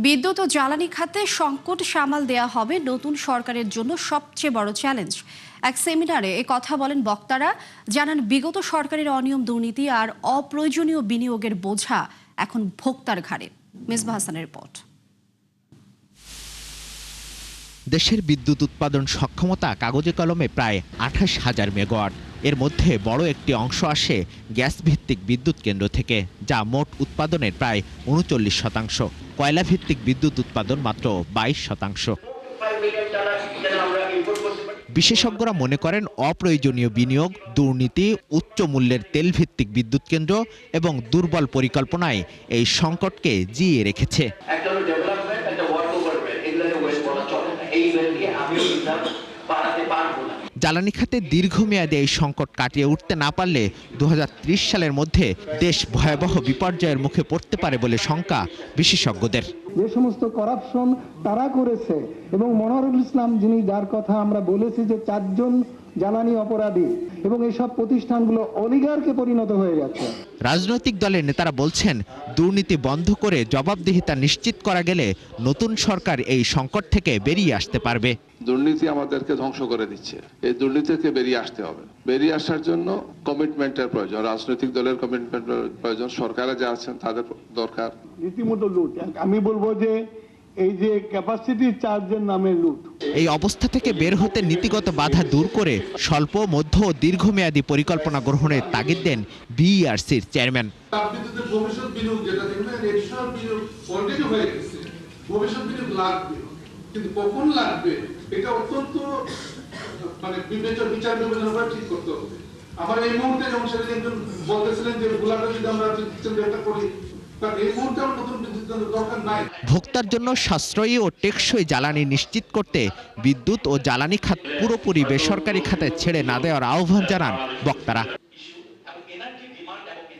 বিদ্যুৎ ও জ্বালানি খাতে সংকট সামাল দেয়া হবে নতুন সরকারের জন্য সবচেয়ে বড় চ্যালেঞ্জ। এক সেমিনারে এ কথা বলেন বক্তারা, জানান বিগত সরকারের অনিয়ম, দুর্নীতি আর অপ্রয়োজনীয় বিনিয়োগের বোঝা এখন ভোক্তার ঘাড়ে। মিসবাহ হাসানের রিপোর্ট। দেশের বিদ্যুৎ উৎপাদন সক্ষমতা কাগজে কলমে প্রায় ২৮,০০০ মেগাওয়াট। এর মধ্যে বড় একটি অংশ আসে গ্যাস ভিত্তিক বিদ্যুৎ কেন্দ্র থেকে, যা মোট উৎপাদনের প্রায় ৩৯%। কয়লা ভিত্তিক বিদ্যুৎ উৎপাদন মাত্র ২২%। বিশেষজ্ঞরা মনে করেন অপ্রয়োজনীয় বিনিয়োগ, দুর্নীতি, উচ্চ মূল্যের তেল ভিত্তিক বিদ্যুৎ কেন্দ্র এবং দুর্বল পরিকল্পনায় এই সংকটকে জিইয়ে রেখেছে। জ্বালানি খাতে দীর্ঘমেয়াদী এই সংকট কাটিয়ে উঠতে না পারলে ২০৩০ সালের মধ্যে দেশ ভয়াবহ বিপর্যয়ের মুখে পড়তে পারে বলে শঙ্কা বিশেষজ্ঞদের। যে সমস্ত করাপশন তারা করেছে, এবং মনোয়ারুল ইসলাম যিনি, যার কথা আমরা বলেছি যে ৪ জন জ্বালানি অপরাধী, এবং এইসব প্রতিষ্ঠানগুলো অলিগারকে পরিণত হয়ে গেছে। রাজনৈতিক দলের নেতারা বলছেন, দুর্নীতি বন্ধ করে জবাবদিহিতা নিশ্চিত করা গেলে নতুন সরকার এই সংকট থেকে বেরিয়ে আসতে পারবে। দুর্নীতি আমাদেরকে ধ্বংস করে দিচ্ছে, এই দুর্নীতি থেকে বেরিয়ে আসতে হবে। বেরিয়ে আসার জন্য কমিটমেন্টের প্রয়োজন, রাজনৈতিক দলের কমিটমেন্টের প্রয়োজন, সরকারে যা আছেন তাদের দরকার। রীতিমতো লুট, আমি বলবো যে এই যে ক্যাপাসিটি চার্জের নামে লুট। এই অবস্থা থেকে বের হতে নীতিগত বাধা দূর করে স্বল্প, মধ্য ও দীর্ঘমেয়াদী পরিকল্পনা গ্রহণের তাগিদ দেন বিইআরসির চেয়ারম্যান। তাপবিদ্যুতের ভবিষ্যৎ বিনিয়োগ, যেটা দেখবেন এডিশনাল বিনিয়োগ অলরেডি হয়ে গেছে, ভবিষ্যৎ বিনিয়োগ লাগবে, কিন্তু কখন লাগবে এটা অত্যন্ত বিচার বিবেচনা করে ঠিক করতে হবে। আমার এই মুহূর্তে যেমন সেদিন একজন বলতেছিলেন যে গুলাটা যদি আমরা একটা করি, ভোক্তার জন্য সাশ্রয়ী ও টেকসই জ্বালানি নিশ্চিত করতে বিদ্যুৎ ও জ্বালানি খাত পুরোপুরি বেসরকারি খাতে ছেড়ে না দেওয়ার আহ্বান জানান বক্তারা।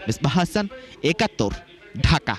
মিসবাহ হাসান, ৭১, ঢাকা।